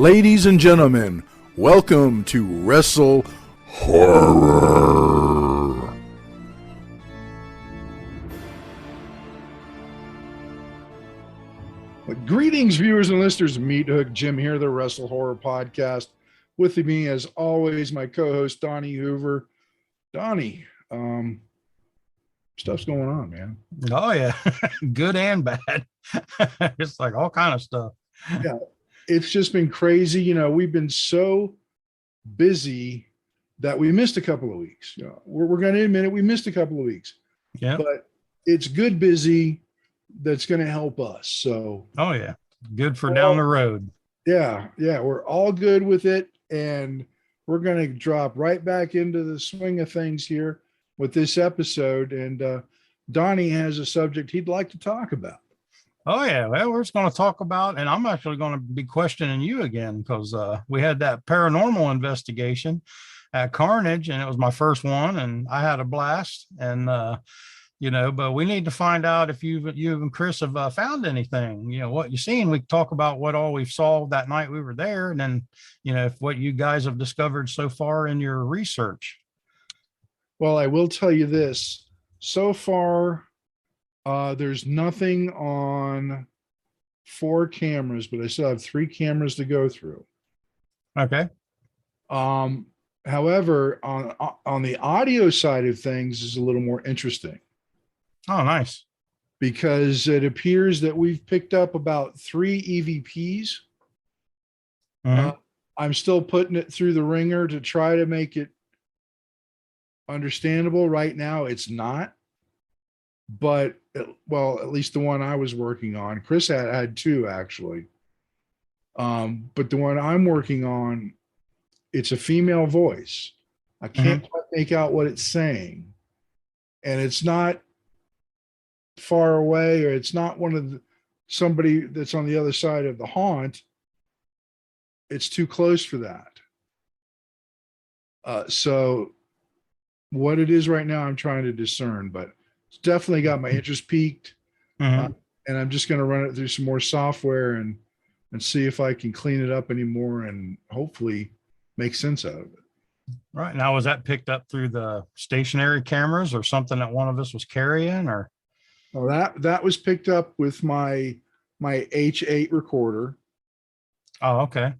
Ladies and gentlemen, welcome to WrestleHorror. Greetings, viewers and listeners. Meathook, Jim here, the WrestleHorror podcast. With me, as always, my co-host Donnie Hoover. Donnie, stuff's going on, man. Oh yeah, good and bad. It's like all kind of stuff. Yeah, it's just been crazy. You know, we've been so busy that we missed a couple of weeks. You know, we're going to admit it. We missed a couple of weeks. Yeah, but it's good busy that's going to help us. So, oh yeah, good for down the road. Yeah, we're all good with it, and we're going to drop right back into the swing of things here with this episode. And Donnie has a subject he'd like to talk about. Oh yeah, well, we're just going to talk about, and I'm actually going to be questioning you again because we had that paranormal investigation at Carnage, and it was my first one, and I had a blast. And but we need to find out if you and Chris have found anything. You know, what you've seen. We talk about what all we saw that night we were there, and then if what you guys have discovered so far in your research. Well, I will tell you this. So far, there's nothing on 4 cameras, but I still have 3 cameras to go through. Okay. However, on the audio side of things is a little more interesting. Oh, nice. Because it appears that we've picked up about 3 EVPs. Mm-hmm. I'm still putting it through the ringer to try to make it understandable. Right now, it's not. But, well, at least the one I was working on. Chris had 2, actually. But the one I'm working on, it's a female voice. I can't quite make out what it's saying. And it's not far away, or it's not somebody that's on the other side of the haunt. It's too close for that. So what it is right now, I'm trying to discern, but it's definitely got my interest peaked. And I'm just going to run it through some more software and see if I can clean it up anymore and hopefully make sense out of it. Right. Now, was that picked up through the stationary cameras or something that one of us was carrying, or? Oh, that was picked up with my H8 recorder. Oh, okay.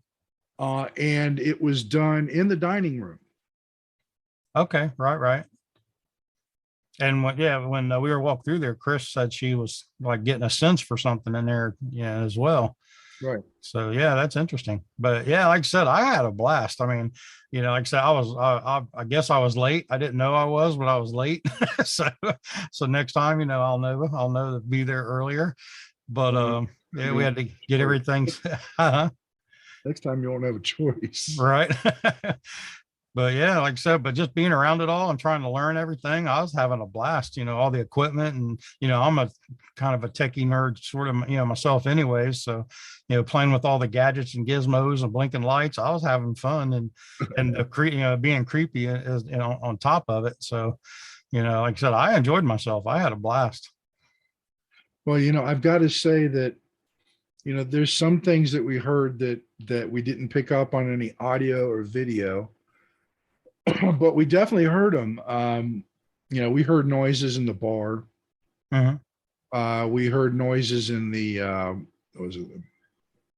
And it was done in the dining room. Okay. Right. And when we were walking through there, Chris said she was like getting a sense for something in there, as well. Right. So yeah, that's interesting. But yeah, like I said, I had a blast. I mean, like I said, I guess I was late. I didn't know I was, but I was late. so next time, I'll know to be there earlier. But we had to get everything. Next time you won't have a choice. Right. But yeah, like I said, but just being around it all and trying to learn everything, I was having a blast, all the equipment, and, I'm a kind of a techie nerd sort of, myself anyways. So, playing with all the gadgets and gizmos and blinking lights, I was having fun and being creepy is, on top of it. So, like I said, I enjoyed myself. I had a blast. Well, I've got to say that, there's some things that we heard that we didn't pick up on any audio or video. But we definitely heard them. We heard noises in the bar. We heard noises in the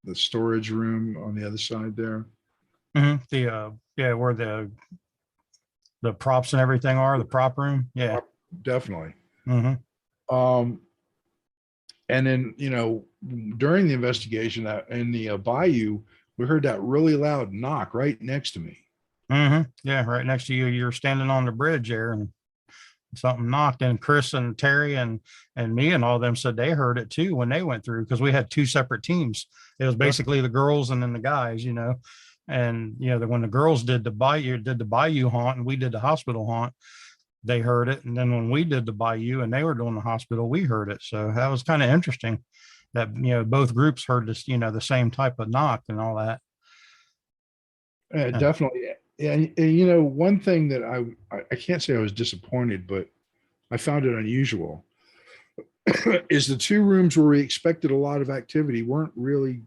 the storage room on the other side there. Where the props and everything are, the prop room. Yeah, definitely. And then during the investigation in the bayou, we heard that really loud knock right next to me. Yeah, right next to you. You're standing on the bridge there, and something knocked. And Chris and Terry and me and all of them said they heard it too when they went through, because we had 2 separate teams. It was basically the girls and then the guys, and when the girls did the bayou haunt and we did the hospital haunt, they heard it. And then when we did the bayou and they were doing the hospital, we heard it. So that was kind of interesting that both groups heard this, the same type of knock and all that. Definitely. And one thing that I can't say I was disappointed, but I found it unusual is the 2 rooms where we expected a lot of activity weren't really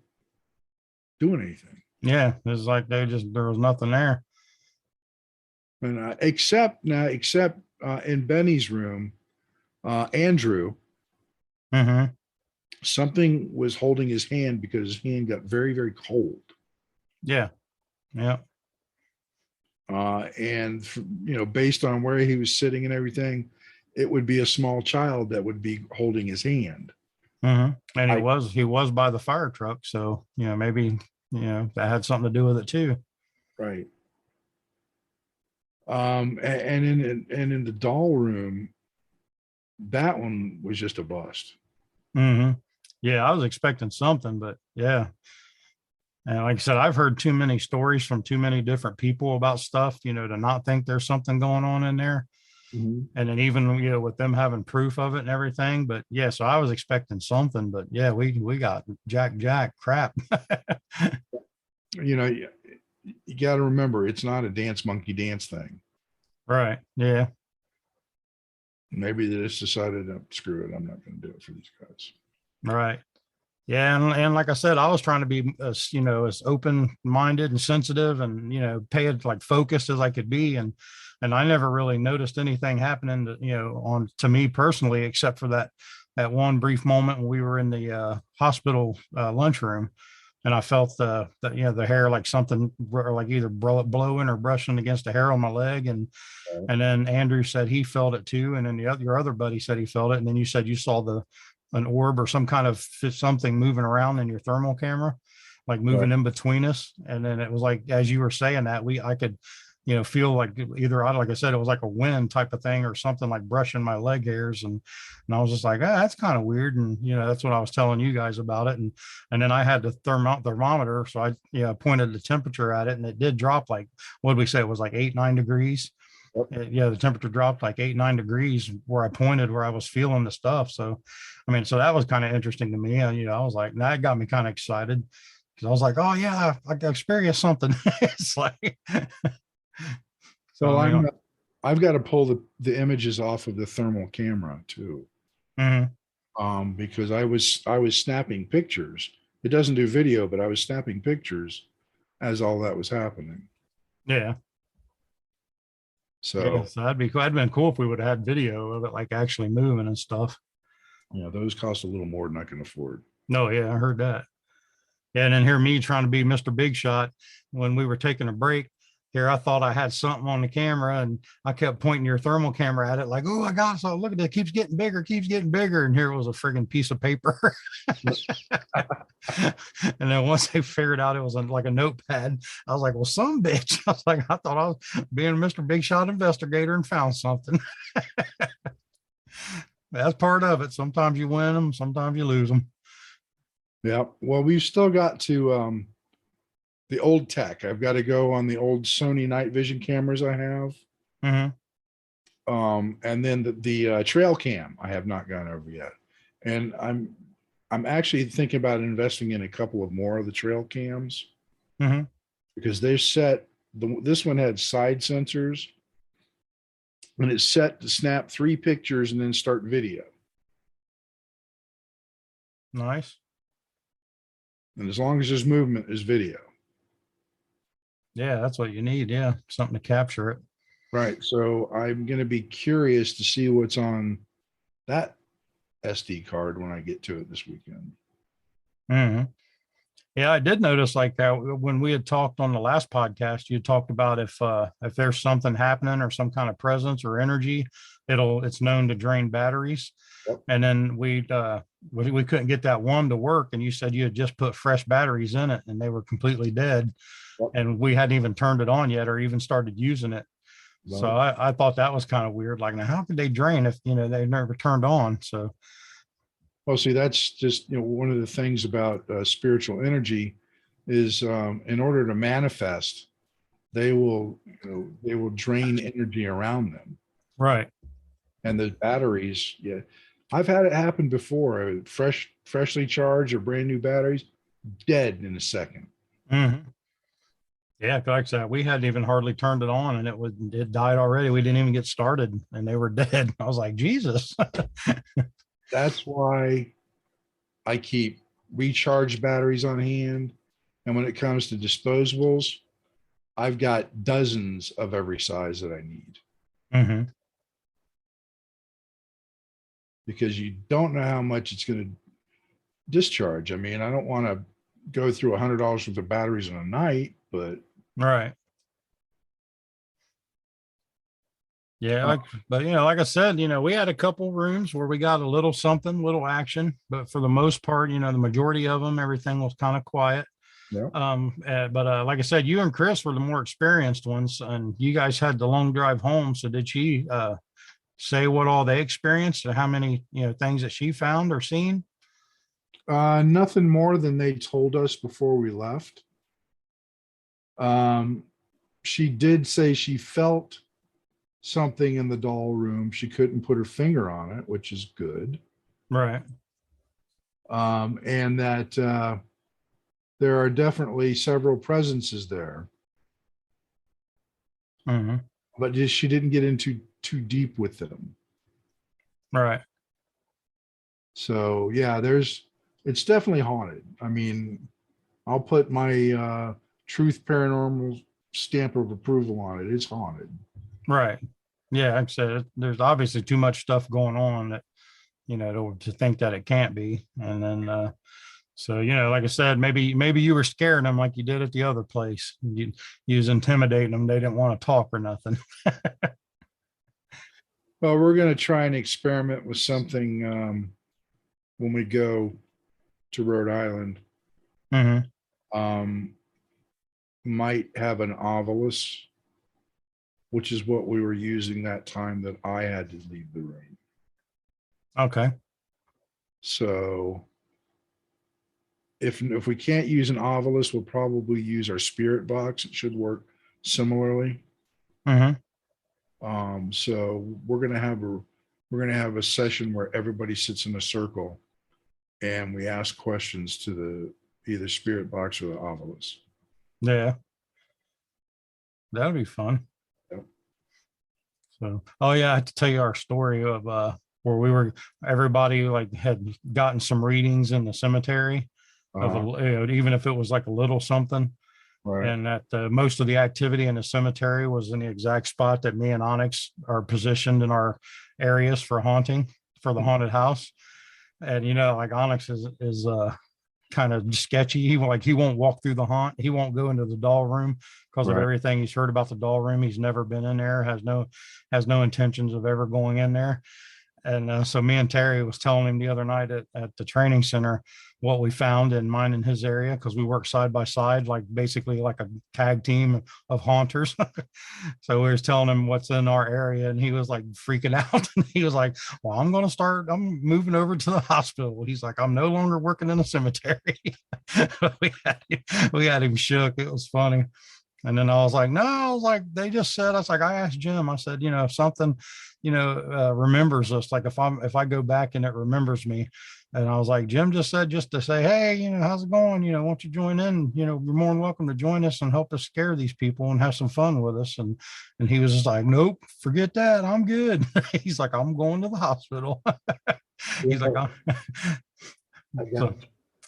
doing anything. Yeah, it's like there was nothing there. And except in Benny's room, Andrew, Mm-hmm. something was holding his hand because his hand got very, very cold. Yeah. Yeah. And based on where he was sitting and everything, it would be a small child that would be holding his hand. Mm-hmm. And I he was by the fire truck, so maybe that had something to do with it too. Right. And in the doll room, that one was just a bust. Mm-hmm. Yeah, I was expecting something, but yeah. And like I said, I've heard too many stories from too many different people about stuff, to not think there's something going on in there. Mhm. And then even, with them having proof of it and everything. But yeah, so I was expecting something, but yeah, we got jack crap. You know, you got to remember, it's not a dance monkey dance thing. Right. Yeah. Maybe they just decided, screw it, I'm not going to do it for these guys. Right. Yeah, and like I said, I was trying to be as open minded and sensitive, and pay it like focused as I could be, and I never really noticed anything happening on to me personally, except for that one brief moment when we were in the hospital lunchroom, and I felt the hair like something like either blowing or brushing against the hair on my leg, and then Andrew said he felt it too, and then your other buddy said he felt it, and then you said you saw an orb or some kind of something moving around in your thermal camera, like moving Right. in between us. And then it was like, as you were saying that, I could, feel like either, like I said, it was like a wind type of thing or something like brushing my leg hairs. And I was just like, that's kind of weird. And, that's what I was telling you guys about it. And then I had the thermometer. So I, pointed the temperature at it, and it did drop like, what did we say? It was like 8, 9 degrees. Yep. Yeah, the temperature dropped like 8, 9 degrees where I pointed, where I was feeling the stuff. So, I mean, so that was kind of interesting to me. And, I was like, that got me kind of excited because I was like, oh yeah, I experienced something. It's like, so Well, I mean, I've got to pull the images off of the thermal camera too, mhm. because I was snapping pictures. It doesn't do video, but I was snapping pictures as all that was happening. Yeah. Yeah. So So that'd be cool. That'd been cool if we would have had video of it, like actually moving and stuff. those cost a little more than I can afford. No, yeah, I heard that. Yeah, and then here me trying to be Mr. Big Shot when we were taking a break. Here, I thought I had something on the camera, and I kept pointing your thermal camera at it, like, "Oh, I got it! So look at it, keeps getting bigger, keeps getting bigger." And here was a friggin' piece of paper. And then once they figured out it was like a notepad, I was like, "Well, some bitch!" I was like, "I thought I was being a Mr. Big Shot investigator and found something." That's part of it. Sometimes you win them, sometimes you lose them. Yeah. Well, we've still got to the old tech. I've got to go on the old Sony night vision cameras I have. Mm-hmm. And then the trail cam I have not gone over yet. And I'm actually thinking about investing in a couple of more of the trail cams Mm-hmm. because they're set. This one had side sensors and it's set to snap 3 pictures and then start video. Nice. And as long as there's movement, there's video. Yeah, that's what you need. Yeah, something to capture it. Right. So I'm going to be curious to see what's on that SD card when I get to it this weekend. Mm-hmm. Yeah, I did notice like that when we had talked on the last podcast, you talked about if there's something happening or some kind of presence or energy, it's known to drain batteries. Yep. And then we couldn't get that one to work, and you said you had just put fresh batteries in it and they were completely dead, Yep. and we hadn't even turned it on yet or even started using it. Right. So I thought that was kind of weird. Like, now how could they drain if they never turned on? So Well, see, that's just one of the things about spiritual energy is in order to manifest, they will drain energy around them, right. and the batteries. Yeah, I've had it happen before. Freshly charged or brand new batteries, dead in a second. Mm-hmm. Yeah, like I said, we hadn't even hardly turned it on, and it died already. We didn't even get started, and they were dead. I was like, Jesus. That's why I keep recharged batteries on hand, And when it comes to disposables, I've got dozens of every size that I need, Mm-hmm. because you don't know how much it's going to discharge. I mean, I don't want to go through $100 worth of batteries in a night, but Right. Yeah, uh, but like I said, we had a couple rooms where we got a little something, little action, but for the most part, the majority of them, everything was kind of quiet. yeah. But like I said, you and Chris were the more experienced ones, and you guys had the long drive home. So did she say what all they experienced and how many things that she found or seen? Nothing more than they told us before we left. Um, she did say she felt something in the doll room. She couldn't put her finger on it, which is good. Right. And that there are definitely several presences there, Mm-hmm. but she didn't get into too deep with them. Right. So yeah, it's definitely haunted. I mean, I'll put my Truth Paranormal stamp of approval on it. It's haunted. Right. Yeah, like I said, there's obviously too much stuff going on that to think that it can't be. And then so like I said, maybe you were scaring them like you did at the other place. You was intimidating them. They didn't want to talk or nothing. Well, we're going to try and experiment with something when we go to Rhode Island. Mm-hmm. Um, might have an ovilus, which is what we were using that time that I had to leave the room. Okay. So if we can't use an ovilus, we'll probably use our spirit box. It should work similarly. Mm-hmm. So we're gonna have a session where everybody sits in a circle and we ask questions to the either spirit box or the ovilus. Yeah, that'll be fun. Yep. So, oh yeah, I had to tell you our story of where everybody like had gotten some readings in the cemetery of even if it was like a little something. Right. And that most of the activity in the cemetery was in the exact spot that me and Onyx are positioned in our areas for haunting for the haunted house. And like Onyx is kind of sketchy. He won't walk through the haunt. He won't go into the doll room because of everything he's heard about the doll room. He's never been in there. Has no intentions of ever going in there. And so me and Terry was telling him the other night at the training center what we found in mine in his area, because we work side by side, like basically like a tag team of haunters. So we was telling him what's in our area, and he was like freaking out. And he was like, well, I'm moving over to the hospital. He's like, I'm no longer working in a cemetery. we had him shook. It was funny. And then I was like, no, I was like, they just said, I was like, I asked Jim, I said, if something, remembers us, like if I go back and it remembers me. And I was like, Jim just said, just to say, hey, how's it going? Won't you join in? You're more than welcome to join us and help us scare these people and have some fun with us. And he was just like, nope, forget that. I'm good. He's like, I'm going to the hospital. He's like, oh.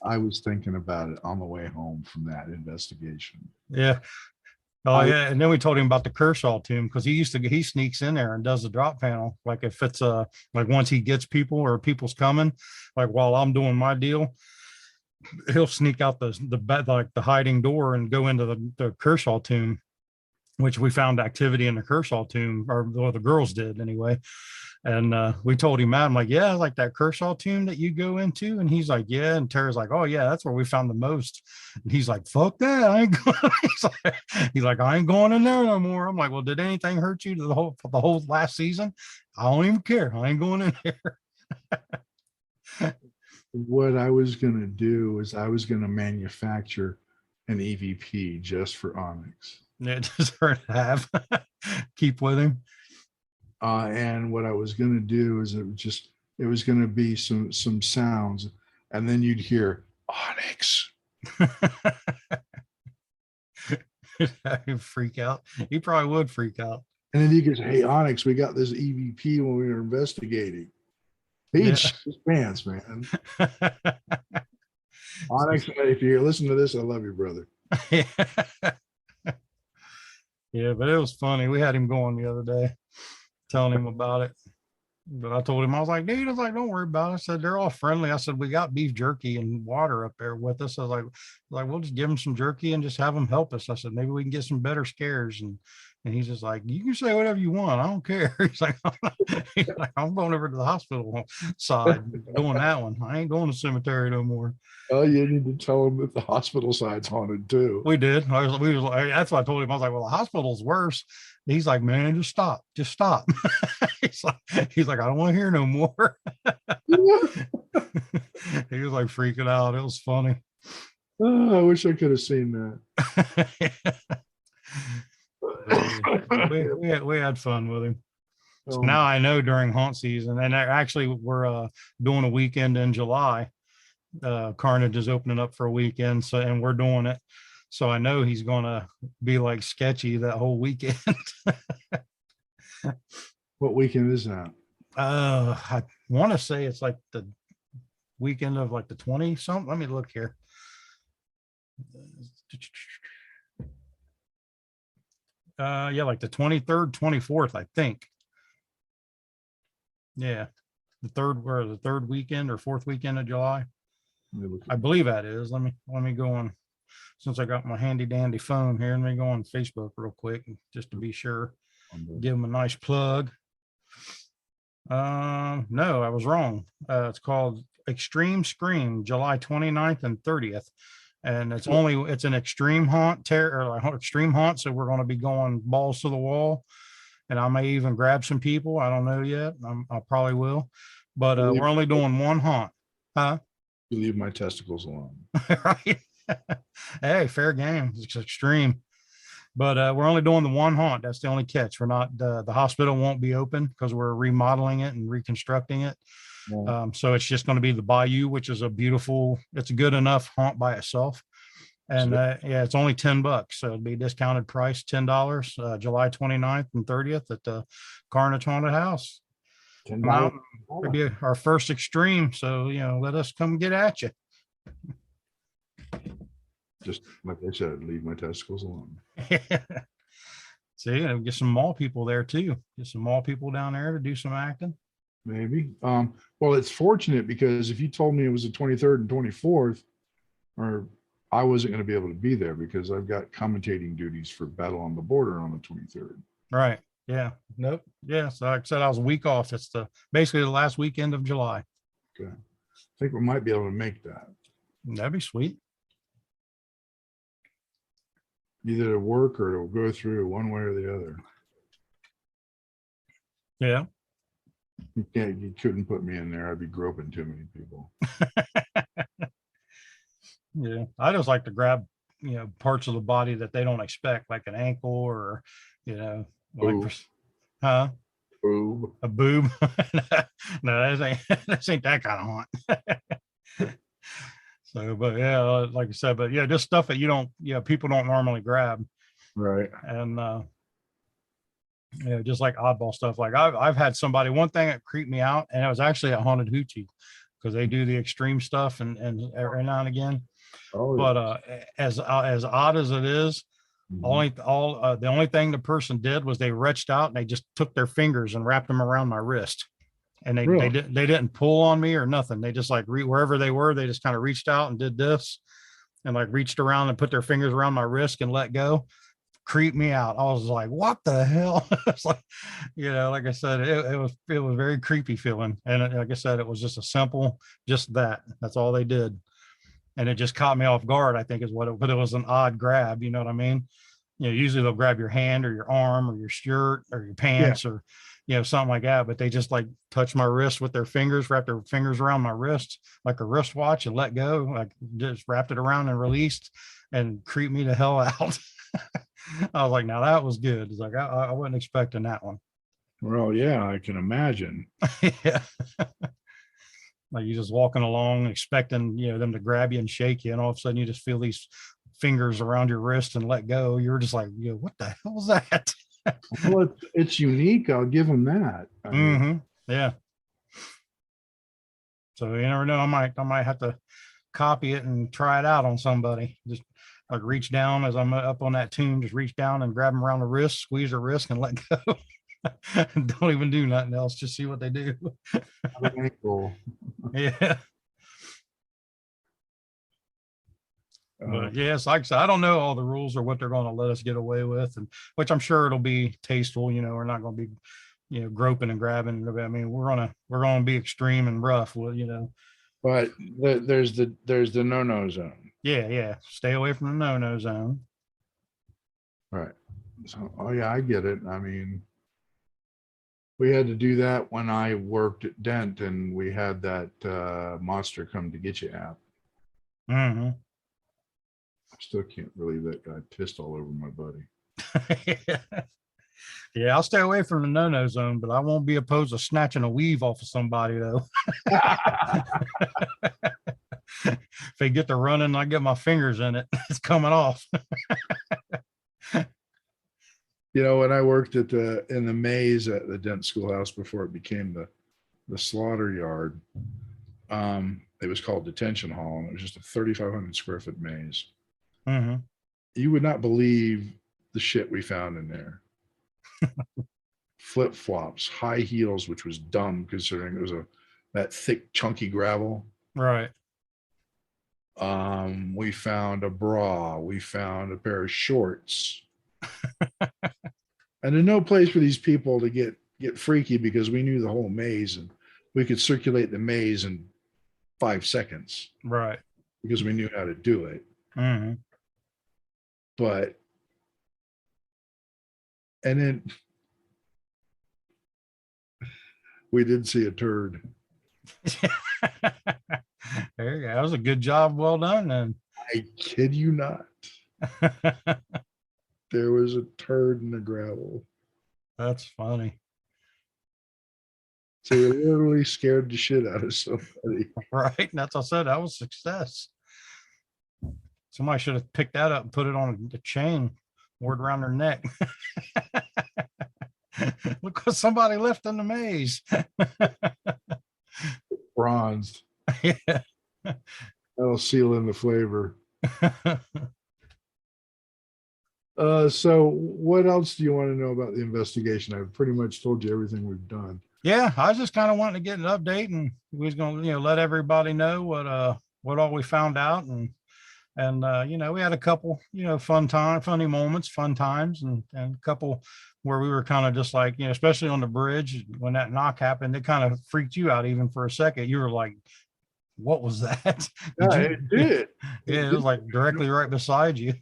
I was thinking about it on the way home from that investigation. Yeah. Oh yeah, and then we told him about the Kershaw tomb, because he sneaks in there and does the drop panel. Like if it's like once he gets people or people's coming, like while I'm doing my deal, he'll sneak out the hiding door and go into the Kershaw tomb, which we found activity in the Kershaw tomb, or well, the girls did anyway. And we told him that. I'm like, yeah, like that Kershaw tomb that you go into. And he's like, yeah. And Tara's like, oh yeah, that's where we found the most. And he's like, fuck that. I ain't going. he's like, I ain't going in there no more. I'm like, well, did anything hurt you the whole last season? I don't even care. I ain't going in there. What I was going to do is I was going to manufacture an EVP just for Onyx. Yeah, just for to have keep with him. And what I was going to do is it was going to be some sounds, and then you'd hear Onyx. He'd freak out. He probably would freak out. And then he goes, hey, Onyx, we got this EVP when we were investigating. He'd shit his pants, man. Onyx, if you listen to this, I love you, brother. Yeah. Yeah, but it was funny. We had him going the other day, telling him about it. But I told him, I was like, dude, I was like, don't worry about it. I said, they're all friendly. I said, we got beef jerky and water up there with us. I was like, we'll just give them some jerky and just have them help us. I said, maybe we can get some better scares. And he's just like, you can say whatever you want. I don't care. He's like, I'm going over to the hospital side doing that one. I ain't going to the cemetery no more. Oh, you need to tell them that the hospital side's haunted too. We did. That's what I told him. I was like, well, the hospital's worse. He's like, man, just stop. he's like, I don't want to hear no more. He was like freaking out. It was funny. Oh, I wish I could have seen that. we had fun with him. So Oh, now I know during haunt season, and actually we're doing a weekend in July. Carnage is opening up for a weekend, so and we're doing it. So I know he's gonna be like sketchy that whole weekend. what weekend is that? I want to say it's like the weekend of like the 20 something. Let me look here. Yeah, like the 23rd, 24th, I think. Yeah, the third weekend or fourth weekend of July. I believe that is. Let me go on, since I got my handy dandy phone here. Let me go on Facebook real quick just to be sure. Give them a nice plug. No, I was wrong. It's called Extreme Scream, July 29th and 30th. And it's an extreme haunt extreme haunt. So we're going to be going balls to the wall. And I may even grab some people. I don't know yet. I probably will. But we're only doing one haunt. Huh? You leave my testicles alone. Right. Hey, fair game. It's extreme. But we're only doing the one haunt. That's the only catch. We're not the hospital won't be open because we're remodeling it and reconstructing it. Yeah. So it's just going to be the Bayou, which is it's a good enough haunt by itself. And yeah, it's only $10. So it'd be discounted price, $10, July 29th and 30th at the Carnage Haunted House. $10. It'll be our first extreme. So, let us come get at you. Just like I said, leave my testicles alone. See, get some mall people there too. Get some mall people down there to do some acting. Maybe. Well, it's fortunate because if you told me it was the 23rd and 24th, or I wasn't going to be able to be there because I've got commentating duties for Battle on the Border on the 23rd. Right. Yeah. Nope. Yeah. So like I said, I was a week off. It's basically the last weekend of July. Okay. I think we might be able to make that. That'd be sweet. Either to work or to go through one way or the other. Yeah. You couldn't put me in there. I'd be groping too many people. Yeah. I just like to grab, parts of the body that they don't expect, like an ankle or, like, huh? Boob. A boob. No, that ain't that kind of haunt. So, but yeah, like I said, but yeah, just stuff that people don't normally grab. Right. And, just like oddball stuff. Like I've had somebody, one thing that creeped me out, and it was actually a Haunted Hoochie because they do the extreme stuff and every now and again. Oh, but as odd as it is, the only thing the person did was they reached out and they just took their fingers and wrapped them around my wrist. And they didn't pull on me or nothing. They just like wherever they were, they just kind of reached out and did this and like reached around and put their fingers around my wrist and let go. Creeped me out. I was like, what the hell? It's like, like I said, it was very creepy feeling. And like I said, it was just a simple, that's all they did. And it just caught me off guard, I think is but it was an odd grab. You know what I mean? Usually they'll grab your hand or your arm or your shirt or your pants or, something like that. But they just like touch my wrist with their fingers, wrap their fingers around my wrist, like a wristwatch and let go, like just wrapped it around and released and creeped me the hell out. I was like, now that was good. It's like, I wasn't expecting that one. Well, yeah, I can imagine. Yeah. Like you just walking along expecting, them to grab you and shake you. And all of a sudden you just feel these fingers around your wrist and let go. You're just like, what the hell is that? Well, it's unique. I'll give them that. Yeah. So you never know. I might have to copy it and try it out on somebody. Just like reach down as I'm up on that tomb, just reach down and grab them around the wrist, squeeze their wrist, and let go. Don't even do nothing else. Just see what they do. Very cool. Yeah. But yes, like I said, I don't know all the rules or what they're going to let us get away with, and which I'm sure it'll be tasteful. You know, we're not going to be, you know, groping and grabbing. I mean, we're gonna be extreme and rough. Well, you know. But there's the no zone. Yeah. Stay away from the no zone. Right. So, oh yeah, I get it. I mean, we had to do that when I worked at Dent, and we had that monster come to get you app. Mm-hmm. I still can't believe that guy pissed all over my buddy. Yeah, I'll stay away from the no zone, but I won't be opposed to snatching a weave off of somebody though. If they get to running, I get my fingers in it. It's coming off. You know, when I worked at in the maze at the Dent Schoolhouse before it became the slaughter yard, it was called Detention Hall, and it was just a 3,500 square foot maze. Mm-hmm. You would not believe the shit we found in there. Flip flops, high heels, which was dumb considering it was that thick, chunky gravel. Right. We found a bra. We found a pair of shorts. And there's no place for these people to get freaky because we knew the whole maze and we could circulate the maze in 5 seconds. Right. Because we knew how to do it. Mm-hmm. But, and then we did see a turd. There you go. That was a good job. Well done. Then. I kid you not. There was a turd in the gravel. That's funny. So we literally scared the shit out of somebody. Right. That's what I said. That was success. Somebody should have picked that up and put it on the chain, wore it around their neck. Look what somebody left in the maze. Bronzed. Yeah. That'll seal in the flavor. So what else do you want to know about the investigation? I've pretty much told you everything we've done. Yeah, I was just kind of wanting to get an update, and we was going to, you know, let everybody know what all we found out, and you know, we had a couple, you know, funny moments, fun times, and a couple where we were kind of just like, you know, especially on the bridge when that knock happened, it kind of freaked you out even for a second. You were like, what was that? It did. Yeah, it was like directly right beside you.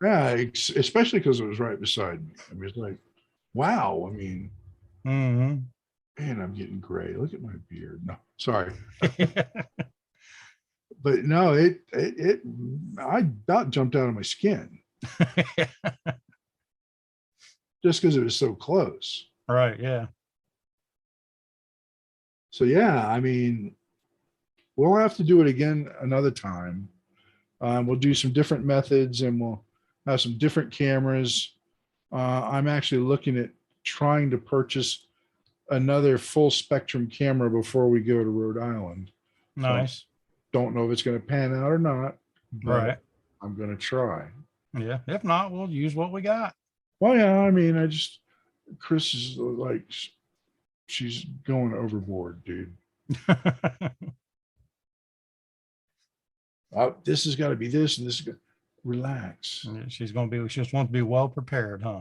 Yeah, especially because it was right beside me. I mean, it's like, wow. I mean, Mm-hmm. Man, I'm getting gray. Look at my beard. No, sorry. But no, I about jumped out of my skin just because it was so close. Right. Yeah. So yeah, I mean, we'll have to do it again another time. We'll do some different methods and we'll have some different cameras. I'm actually looking at trying to purchase another full spectrum camera before we go to Rhode Island. Nice. So don't know if it's going to pan out or not, but right. I'm going to try. Yeah. If not, we'll use what we got. Well, yeah, I mean, Chris is like, she's going overboard, dude. This has got to be this and this is relax. She just wants to be well prepared, huh?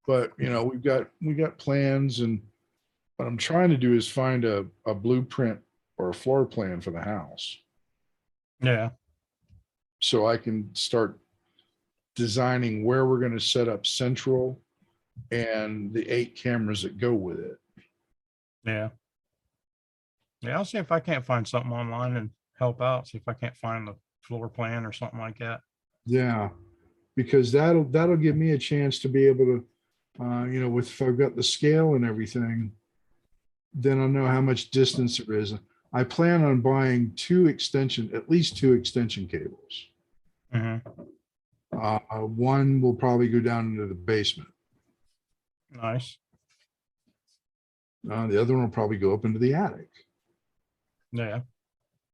But you know, we got plans, and what I'm trying to do is find a blueprint or a floor plan for the house. Yeah. So I can start designing where we're going to set up central and the 8 cameras that go with it. Yeah. Yeah, I'll see if I can't find something online and help out. See if I can't find the floor plan or something like that. Yeah, because that'll give me a chance to be able to, you know, if I've got the scale and everything, then I'll know how much distance there is. I plan on buying at least two extension cables. Mm-hmm. One will probably go down into the basement. Nice. The other one will probably go up into the attic. Yeah.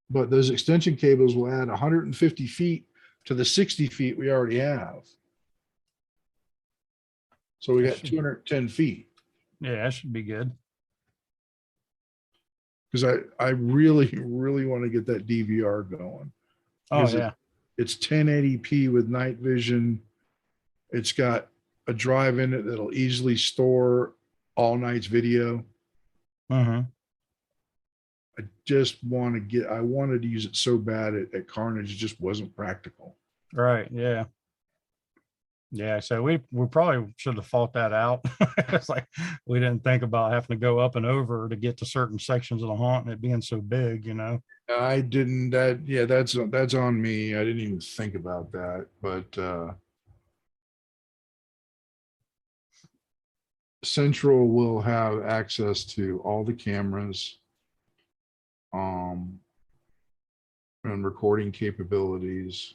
But those extension cables will add 150 feet to the 60 feet we already have. So we got 210 feet. Yeah, that should be good. Because I really, really want to get that DVR going. Oh yeah. It's 1080p with night vision. It's got a drive in it that'll easily store all night's video. Mm-hmm. I wanted to use it so bad at Carnage, it just wasn't practical. Right. Yeah. Yeah. So we probably should have fought that out. It's like we didn't think about having to go up and over to get to certain sections of the haunt and it being so big, you know. I didn't that yeah, that's on me. I didn't even think about that. But Central will have access to all the cameras and recording capabilities.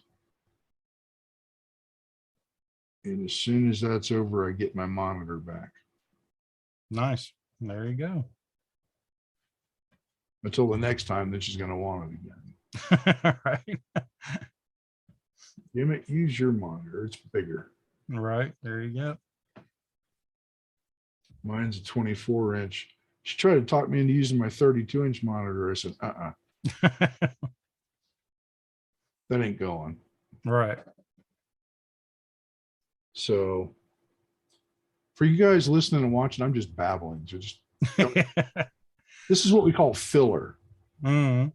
And as soon as that's over, I get my monitor back. Nice. There you go. Until the next time that she's going to want it again. Right. Use your monitor. It's bigger. Right. There you go. Mine's a 24-inch. She tried to talk me into using my 32-inch monitor. I said, that ain't going. Right. So for you guys listening and watching, I'm just babbling. So just this is what we call filler. Mm-hmm.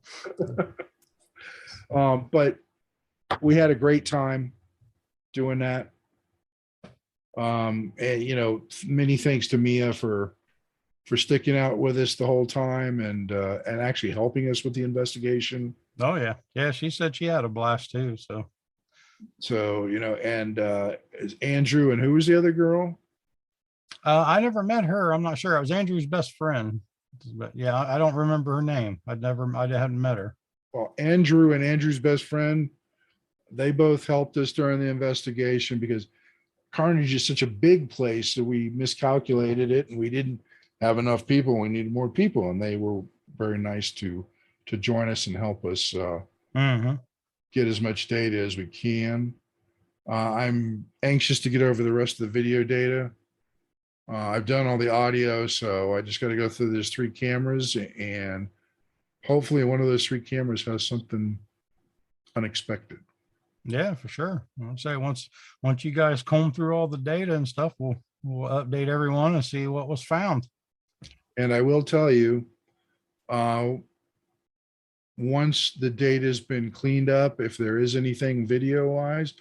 But we had a great time doing that. And many thanks to Mia for sticking out with us the whole time and actually helping us with the investigation. Oh yeah. Yeah. She said she had a blast too. So, and Andrew, and who was the other girl? I never met her. I'm not sure. I was Andrew's best friend, but yeah, I don't remember her name. I hadn't met her. Well, Andrew and Andrew's best friend, they both helped us during the investigation because Carnage is such a big place that we miscalculated it and we didn't have enough people. We needed more people, and they were very nice to join us and help us get as much data as we can. I'm anxious to get over the rest of the video data. I've done all the audio, so I just got to go through those 3 cameras, and hopefully one of those 3 cameras has something unexpected. Yeah, for sure. I'd say once you guys comb through all the data and stuff, we'll update everyone and see what was found. And I will tell you, once the data has been cleaned up, if there is anything video wise,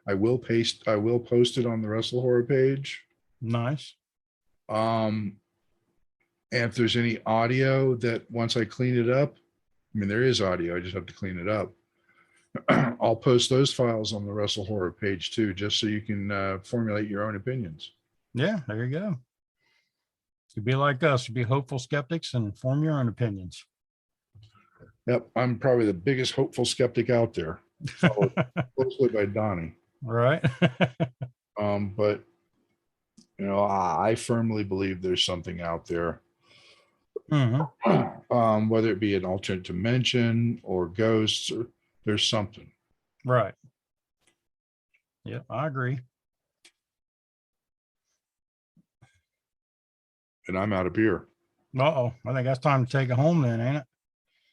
I will post it on the WrestleHorror page. Nice. And if there's any audio that once I clean it up, I mean, there is audio, I just have to clean it up. I'll post those files on the WrestleHorror page too, just so you can formulate your own opinions. Yeah, there you go. To be like us, to be hopeful skeptics and form your own opinions. Yep, I'm probably the biggest hopeful skeptic out there, followed closely by Donnie. Right. But I firmly believe there's something out there. Whether it be an alternate dimension or ghosts, or there's something. Right. Yep, I agree. And I'm out of beer. Uh-oh. I think that's time to take it home then, ain't it?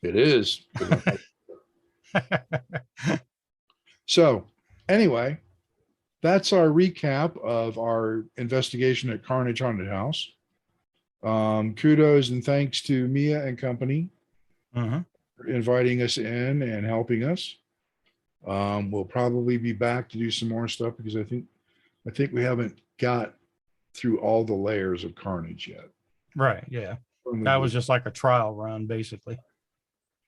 It is. So anyway, that's our recap of our investigation at Carnage Haunted House. Kudos and thanks to Mia and company for inviting us in and helping us. We'll probably be back to do some more stuff because I think we haven't got through all the layers of Carnage yet. Right. Yeah. That was just like a trial run, basically.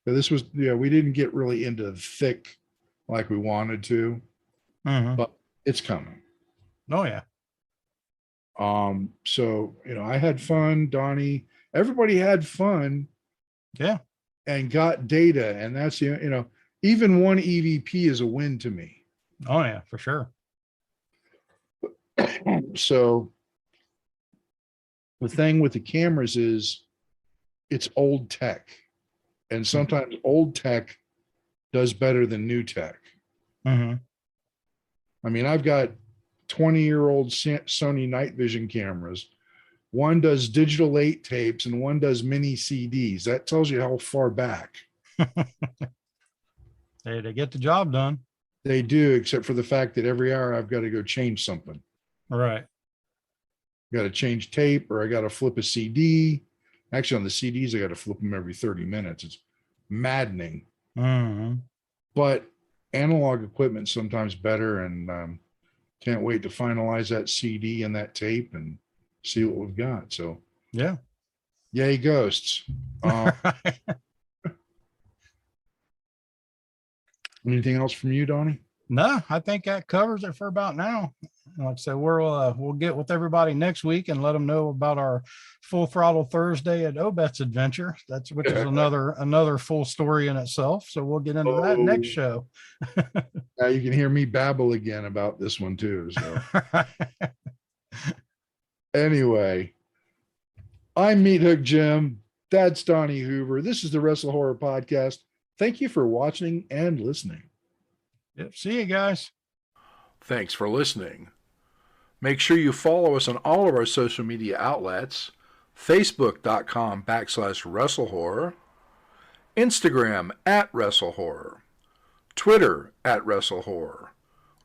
But this was, we didn't get really into thick like we wanted to, but it's coming. Oh yeah. So, I had fun, Donnie, everybody had fun. Yeah. And got data. And that's, even one EVP is a win to me. Oh yeah, for sure. So the thing with the cameras is it's old tech. And sometimes old tech does better than new tech. Mm-hmm. I mean, I've got 20-year-old Sony night vision cameras. One does digital 8 tapes and one does mini CDs. That tells you how far back. Hey, they get the job done. They do, except for the fact that every hour I've got to go change something. Right. Got to change tape, or I got to flip a CD. Actually, on the CDs, I got to flip them every 30 minutes. It's maddening. Mm-hmm. But analog equipment's sometimes better, and can't wait to finalize that CD and that tape and see what we've got. So, yeah. Yay, ghosts. Anything else from you, Donnie? No, I think that covers it for about now. Like I said, we'll get with everybody next week and let them know about our Full Throttle Thursday at Obet's Adventure. Which is another full story in itself. So we'll get into that next show. Now you can hear me babble again about this one too. So anyway, I'm Meathook Jim. That's Donnie Hoover. This is the Wrestle Horror Podcast. Thank you for watching and listening. Yep. See you guys. Thanks for listening. Make sure you follow us on all of our social media outlets: Facebook.com/WrestleHorror, Instagram @WrestleHorror, Twitter @WrestleHorror,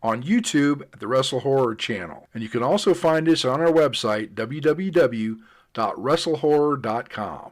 on YouTube at the WrestleHorror channel. And you can also find us on our website, www.WrestleHorror.com.